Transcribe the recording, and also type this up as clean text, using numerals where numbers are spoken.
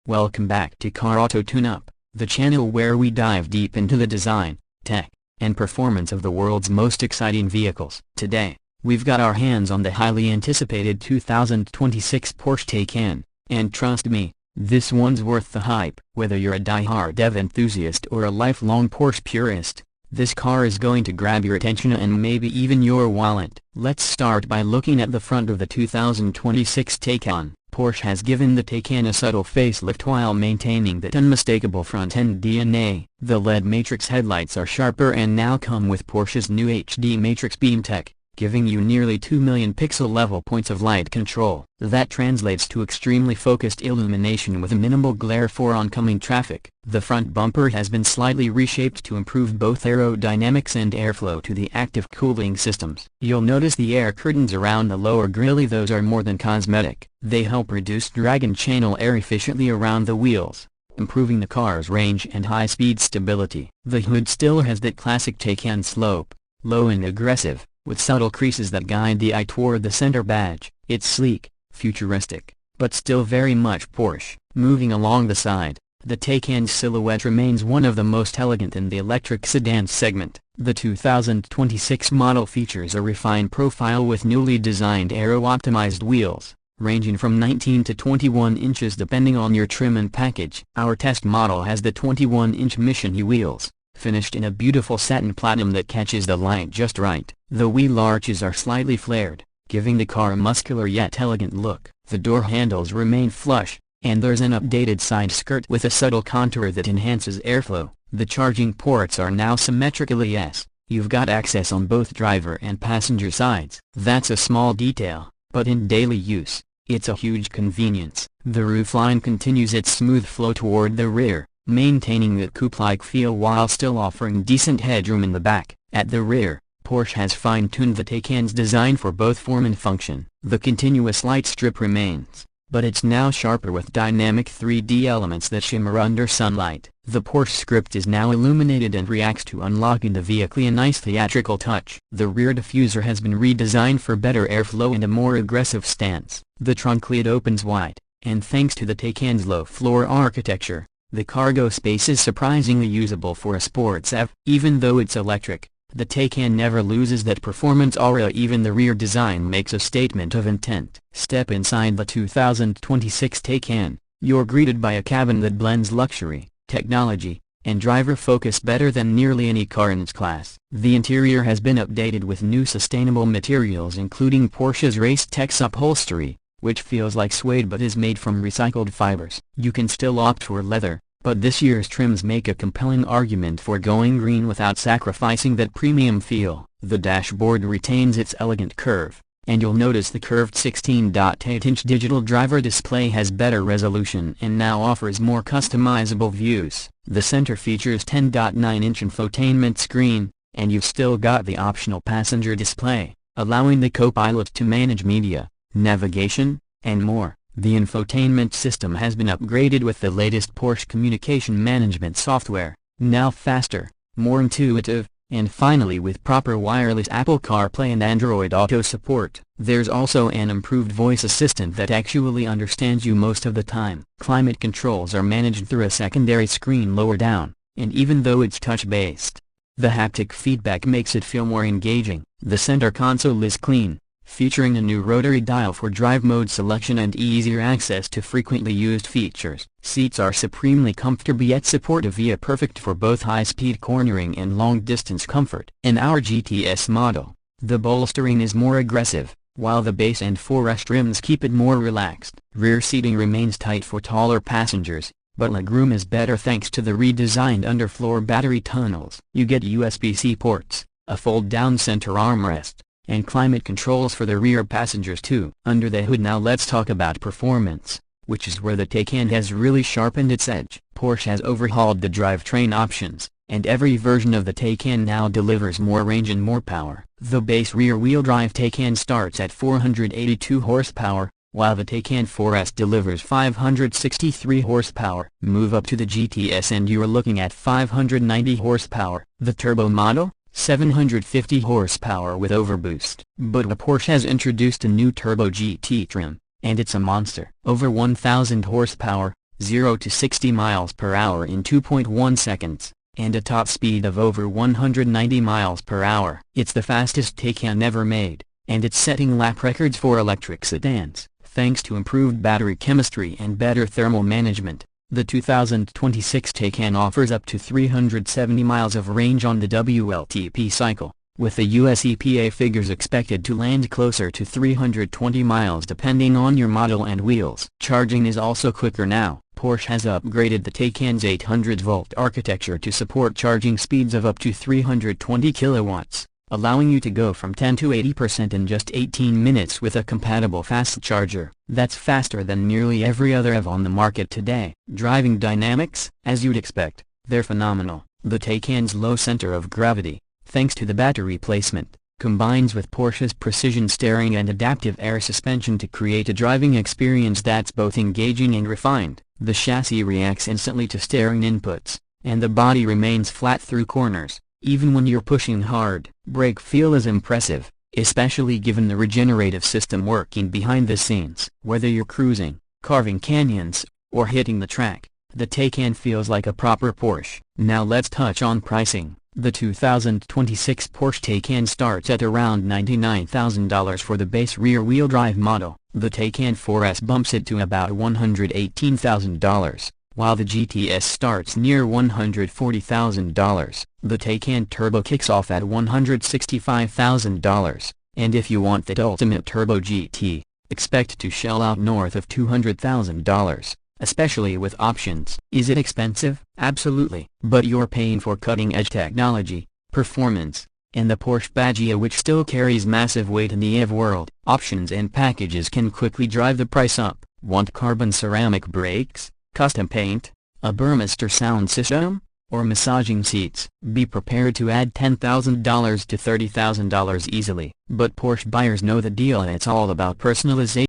Welcome back to Car Auto Tune-Up, the channel where we dive deep into the design, tech, and performance of the world's most exciting vehicles. Today, we've got our hands on the highly anticipated 2026 Porsche Taycan, and trust me, this one's worth the hype. Whether you're a die-hard EV enthusiast or a lifelong Porsche purist, this car is going to grab your attention and maybe even your wallet. Let's start by looking at the front of the 2026 Taycan. Porsche has given the Taycan a subtle facelift while maintaining that unmistakable front-end DNA. The LED matrix headlights are sharper and now come with Porsche's new HD matrix beam tech, giving you nearly 2 million pixel-level points of light control. That translates to extremely focused illumination with minimal glare for oncoming traffic. The front bumper has been slightly reshaped to improve both aerodynamics and airflow to the active cooling systems. You'll notice the air curtains around the lower grille. Those are more than cosmetic. They help reduce drag and channel air efficiently around the wheels, improving the car's range and high-speed stability. The hood still has that classic Taycan slope, low and aggressive, with subtle creases that guide the eye toward the center badge. It's sleek, futuristic, but still very much Porsche. Moving along the side, the Taycan's silhouette remains one of the most elegant in the electric sedan segment. The 2026 model features a refined profile with newly designed aero-optimized wheels, ranging from 19 to 21 inches depending on your trim and package. Our test model has the 21-inch Mission E wheels, finished in a beautiful satin platinum that catches the light just right. The wheel arches are slightly flared, giving the car a muscular yet elegant look. The door handles remain flush, and there's an updated side skirt with a subtle contour that enhances airflow. The charging ports are now symmetrically S. You've got access on both driver and passenger sides. That's a small detail, but in daily use, it's a huge convenience. The roofline continues its smooth flow toward the rear, maintaining that coupe-like feel while still offering decent headroom in the back. At the rear, Porsche has fine-tuned the Taycan's design for both form and function. The continuous light strip remains, but it's now sharper with dynamic 3D elements that shimmer under sunlight. The Porsche script is now illuminated and reacts to unlocking the vehicle, a nice theatrical touch. The rear diffuser has been redesigned for better airflow and a more aggressive stance. The trunk lid opens wide, and thanks to the Taycan's low-floor architecture, the cargo space is surprisingly usable for a sports EV. Even though it's electric, the Taycan never loses that performance aura. Even the rear design makes a statement of intent. Step inside the 2026 Taycan, you're greeted by a cabin that blends luxury, technology, and driver focus better than nearly any car in its class. The interior has been updated with new sustainable materials including Porsche's Race Tex upholstery, which feels like suede but is made from recycled fibers. You can still opt for leather, but this year's trims make a compelling argument for going green without sacrificing that premium feel. The dashboard retains its elegant curve, and you'll notice the curved 16.8-inch digital driver display has better resolution and now offers more customizable views. The center features 10.9-inch infotainment screen, and you've still got the optional passenger display, allowing the co-pilot to manage media, navigation, and more. The infotainment system has been upgraded with the latest Porsche communication management software, now faster, more intuitive, and finally with proper wireless Apple CarPlay and Android Auto support. There's also an improved voice assistant that actually understands you most of the time. Climate controls are managed through a secondary screen lower down, and even though it's touch-based, the haptic feedback makes it feel more engaging. The center console is clean, featuring a new rotary dial for drive mode selection and easier access to frequently used features. Seats are supremely comfortable yet supportive, perfect for both high-speed cornering and long-distance comfort. In our GTS model, the bolstering is more aggressive, while the base and forest trims keep it more relaxed. Rear seating remains tight for taller passengers, but legroom is better thanks to the redesigned underfloor battery tunnels. You get USB-C ports, a fold-down center armrest, and climate controls for the rear passengers too. Under the hood now let's talk about performance, which is where the Taycan has really sharpened its edge. Porsche has overhauled the drivetrain options, and every version of the Taycan now delivers more range and more power. The base rear-wheel drive Taycan starts at 482 horsepower, while the Taycan 4S delivers 563 horsepower. Move up to the GTS and you're looking at 590 horsepower. The turbo model, 750 horsepower with overboost. But Porsche has introduced a new Turbo GT trim, and it's a monster. Over 1000 horsepower, 0 to 60 miles per hour in 2.1 seconds, and a top speed of over 190 miles per hour. It's the fastest Taycan ever made, and it's setting lap records for electric sedans, thanks to improved battery chemistry and better thermal management. The 2026 Taycan offers up to 370 miles of range on the WLTP cycle, with the US EPA figures expected to land closer to 320 miles depending on your model and wheels. Charging is also quicker now. Porsche has upgraded the Taycan's 800-volt architecture to support charging speeds of up to 320 kilowatts, allowing you to go from 10 to 80% in just 18 minutes with a compatible fast charger. That's faster than nearly every other EV on the market today. Driving dynamics, as you'd expect, they're phenomenal. The Taycan's low center of gravity, thanks to the battery placement, combines with Porsche's precision steering and adaptive air suspension to create a driving experience that's both engaging and refined. The chassis reacts instantly to steering inputs, and the body remains flat through corners. Even when you're pushing hard, brake feel is impressive, especially given the regenerative system working behind the scenes. Whether you're cruising, carving canyons, or hitting the track, the Taycan feels like a proper Porsche. Now let's touch on pricing. The 2026 Porsche Taycan starts at around $99,000 for the base rear-wheel drive model. The Taycan 4S bumps it to about $118,000, while the GTS starts near $140,000. The Taycan Turbo kicks off at $165,000, and if you want that ultimate Turbo GT, expect to shell out north of $200,000. Especially with options. Is it expensive? Absolutely. But you're paying for cutting-edge technology, performance, and the Porsche Baggia, which still carries massive weight in the EV world. Options and packages can quickly drive the price up. Want carbon ceramic brakes, custom paint, a Burmester sound system, or massaging seats? Be prepared to add $10,000 to $30,000 easily. But Porsche buyers know the deal, and it's all about personalization.